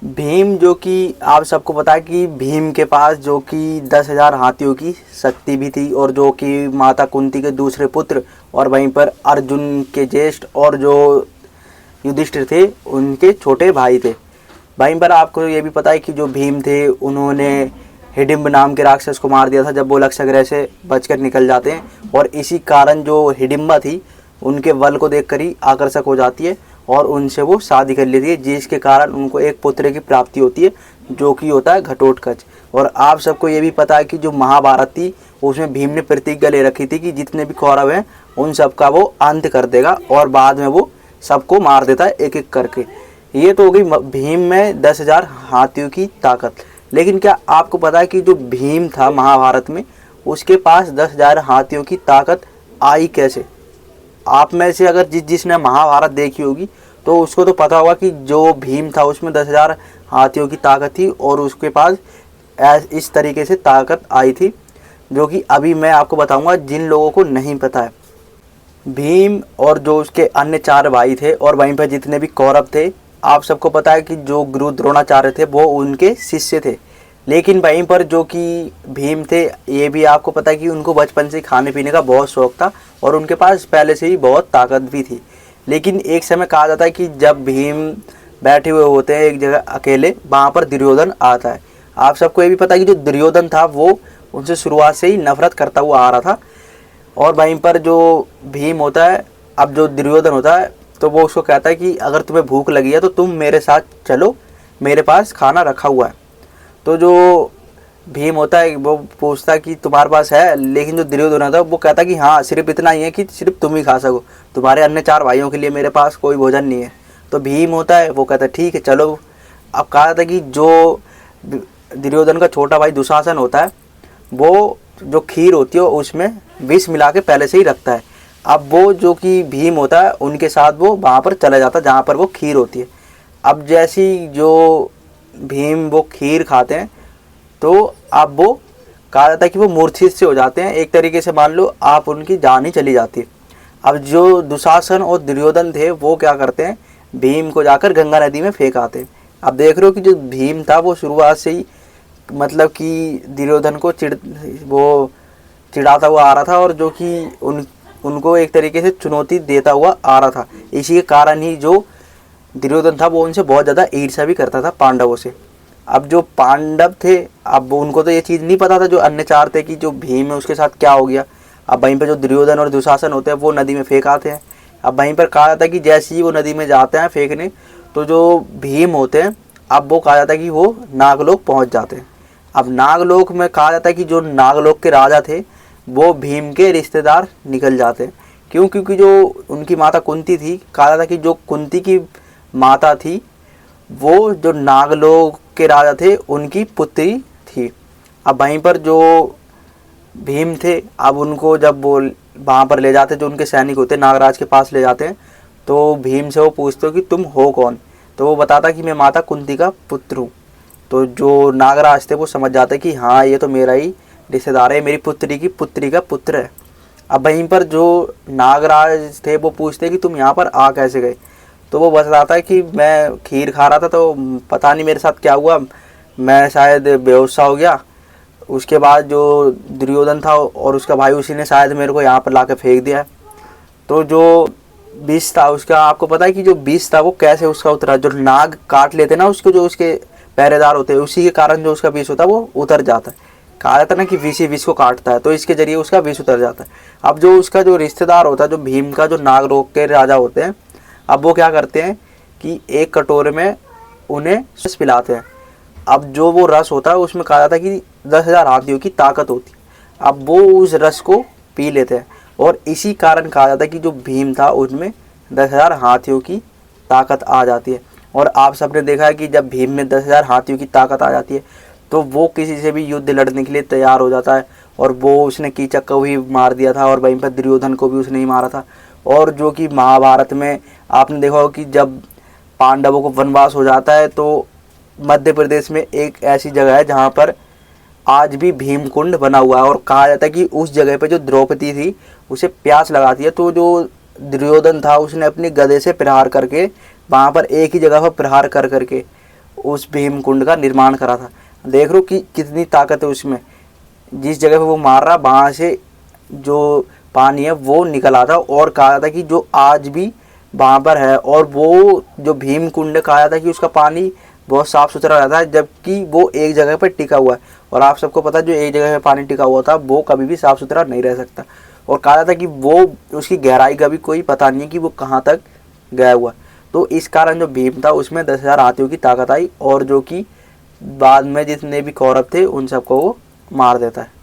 भीम, जो कि आप सबको पता है कि भीम के पास जो कि 10,000 हाथियों की शक्ति भी थी, और जो कि माता कुंती के दूसरे पुत्र और वहीं पर अर्जुन के ज्येष्ठ और जो युधिष्ठिर थे उनके छोटे भाई थे। वहीं पर आपको ये भी पता है कि जो भीम थे उन्होंने हिडिंब नाम के राक्षस को मार दिया था जब वो लक्षागृह से बचकर निकल जाते हैं, और इसी कारण जो हिडिंबा थी उनके बल को देखकर ही आकर्षक हो जाती है और उनसे वो शादी कर लेती है, जिसके कारण उनको एक पुत्र की प्राप्ति होती है जो कि होता है घटोत्कच। और आप सबको ये भी पता है कि जो महाभारत थी उसमें भीम ने प्रतिज्ञा ले रखी थी कि जितने भी कौरव हैं उन सबका वो अंत कर देगा, और बाद में वो सबको मार देता है एक एक करके। ये तो हो गई भीम में 10,000 हाथियों की ताकत। लेकिन क्या आपको पता है कि जो भीम था महाभारत में, उसके पास 10,000 हाथियों की ताकत आई कैसे? आप में से अगर जिसने महाभारत देखी होगी तो उसको तो पता होगा कि जो भीम था उसमें 10,000 हाथियों की ताकत थी, और उसके पास इस तरीके से ताकत आई थी, जो कि अभी मैं आपको बताऊंगा जिन लोगों को नहीं पता है। भीम और जो उसके अन्य 4 भाई थे और वहीं पर जितने भी कौरव थे, आप सबको पता है कि जो गुरु द्रोणाचार्य थे वो उनके शिष्य थे। लेकिन वहीं पर जो कि भीम थे, ये भी आपको पता है कि उनको बचपन से खाने पीने का बहुत शौक़ था और उनके पास पहले से ही बहुत ताकत भी थी। लेकिन एक समय कहा जाता है कि जब भीम बैठे हुए होते हैं एक जगह अकेले, वहाँ पर दुर्योधन आता है। आप सबको ये भी पता है कि जो दुर्योधन था वो उनसे शुरुआत से ही नफरत करता हुआ आ रहा था। और वहीं पर जो भीम होता है, अब जो दुर्योधन होता है, तो वो उसको कहता है कि अगर तुम्हें भूख लगी है तो तुम मेरे साथ चलो, मेरे पास खाना रखा हुआ है। तो जो भीम होता है वो पूछता है कि तुम्हारे पास है, लेकिन जो दुर्योधन होता है वो कहता है कि हाँ, सिर्फ इतना ही है कि सिर्फ तुम ही खा सको, तुम्हारे अन्य 4 भाइयों के लिए मेरे पास कोई भोजन नहीं है। तो भीम होता है वो कहता है ठीक है चलो। अब कहा था कि जो दुर्योधन का छोटा भाई दुशासन होता है, वो जो खीर होती है उसमें विष मिला के पहले से ही रखता है। अब वो जो कि भीम होता है उनके साथ वो वहाँ पर चला जाता है जहाँ पर वो खीर होती है। अब जैसी जो भीम वो खीर खाते हैं तो अब वो कहा जाता है कि वो मूर्छित से हो जाते हैं, एक तरीके से मान लो आप उनकी जान ही चली जाती है। अब जो दुशासन और दुर्योधन थे वो क्या करते हैं, भीम को जाकर गंगा नदी में फेंक आते हैं। अब देख रहे हो कि जो भीम था वो शुरुआत से ही मतलब कि दुर्योधन को चिढ़ाता हुआ आ रहा था, और जो कि उनको एक तरीके से चुनौती देता हुआ आ रहा था। इसी के कारण ही जो दुर्योधन था वो उनसे बहुत ज़्यादा ईर्ष्या भी करता था पांडवों से। अब जो पांडव थे, अब उनको तो ये चीज़ नहीं पता था जो अन्य 4 थे कि जो भीम है उसके साथ क्या हो गया। अब वहीं पर जो दुर्योधन और दुशासन होते हैं वो नदी में फेंक आते हैं। अब वहीं पर कहा जाता है कि जैसे ही वो नदी में जाते हैं फेंकने, तो जो भीम होते हैं अब वो कहा जाता है कि वो नागलोक पहुँच जाते हैं। अब नागलोक में कहा जाता है कि जो नागलोक के राजा थे वो भीम के रिश्तेदार निकल जाते हैं। क्यों? क्योंकि जो उनकी माता कुंती थी, कहा जाता है कि जो कुंती की माता थी वो जो नागलोक के राजा थे उनकी पुत्री थी। अब वहीं पर जो भीम थे, अब उनको जब वो वहाँ पर ले जाते, जो उनके सैनिक होते नागराज के पास ले जाते हैं, तो भीम से वो पूछते हो कि तुम हो कौन? तो वो बताता कि मैं माता कुंती का पुत्र हूँ। तो जो नागराज थे वो समझ जाते कि हाँ, ये तो मेरा ही रिश्तेदार है, मेरी पुत्री की पुत्री का पुत्र है। अब वहीं पर जो नागराज थे वो पूछते कि तुम यहाँ पर आ कैसे गए? तो वो बताता है कि मैं खीर खा रहा था तो पता नहीं मेरे साथ क्या हुआ, मैं शायद बेहोश सा हो गया। उसके बाद जो दुर्योधन था और उसका भाई, उसी ने शायद मेरे को यहाँ पर ला के फेंक दिया। तो जो विष था उसका, आपको पता है कि जो विष था वो कैसे उसका उतरा? जो नाग काट लेते ना उसको, जो उसके पहरेदार होते हैं, उसी के कारण जो उसका विष होता है वो उतर जाता है। कहा जाता है ना कि विष ही विष को काटता है, तो इसके जरिए उसका विष उतर जाता है। अब जो उसका जो रिश्तेदार होता है, जो भीम का जो नागलोक के राजा होते हैं, अब वो क्या करते हैं कि एक कटोरे में उन्हें रस पिलाते हैं। अब जो वो रस होता है उसमें कहा जाता है कि 10,000 हाथियों की ताकत होती है। अब वो उस रस को पी लेते हैं, और इसी कारण कहा जाता है कि जो भीम था उसमें 10,000 हाथियों की ताकत आ जाती है। और आप सबने देखा है कि जब भीम में 10,000 हाथियों की ताकत आ जाती है तो वो किसी से भी युद्ध लड़ने के लिए तैयार हो जाता है। और वो उसने कीचक को भी मार दिया था, और वहीं पर दुर्योधन को भी उसने ही मारा था। और जो कि महाभारत में आपने देखा हो कि जब पांडवों को वनवास हो जाता है तो मध्य प्रदेश में एक ऐसी जगह है जहाँ पर आज भी भीम कुंड बना हुआ है। और कहा जाता है कि उस जगह पे जो द्रौपदी थी उसे प्यास लगाती है, तो जो दुर्योधन था उसने अपनी गदे से प्रहार करके वहाँ पर एक ही जगह पर प्रहार कर करके उस भीम कुंड का निर्माण करा था। देख लो कि कितनी ताकत है उसमें। जिस जगह पे वो मार रहा वहाँ से जो पानी है वो निकल आता, और कहा था कि जो आज भी वहाँ पर है, और वो जो भीम कुंड कहा था कि उसका पानी बहुत साफ़ सुथरा रहता है, जबकि वो एक जगह पर टिका हुआ है। और आप सबको पता है जो एक जगह पे पानी टिका हुआ था वो कभी भी साफ़ सुथरा नहीं रह सकता। और कहा था कि वो उसकी गहराई का भी कोई पता नहीं कि वो कहाँ तक गया हुआ। तो इस कारण जो भीम था उसमें 10,000 हाथियों की ताकत आई, और जो कि बाद में जितने भी कौरव थे उन सबको वो मार देता है।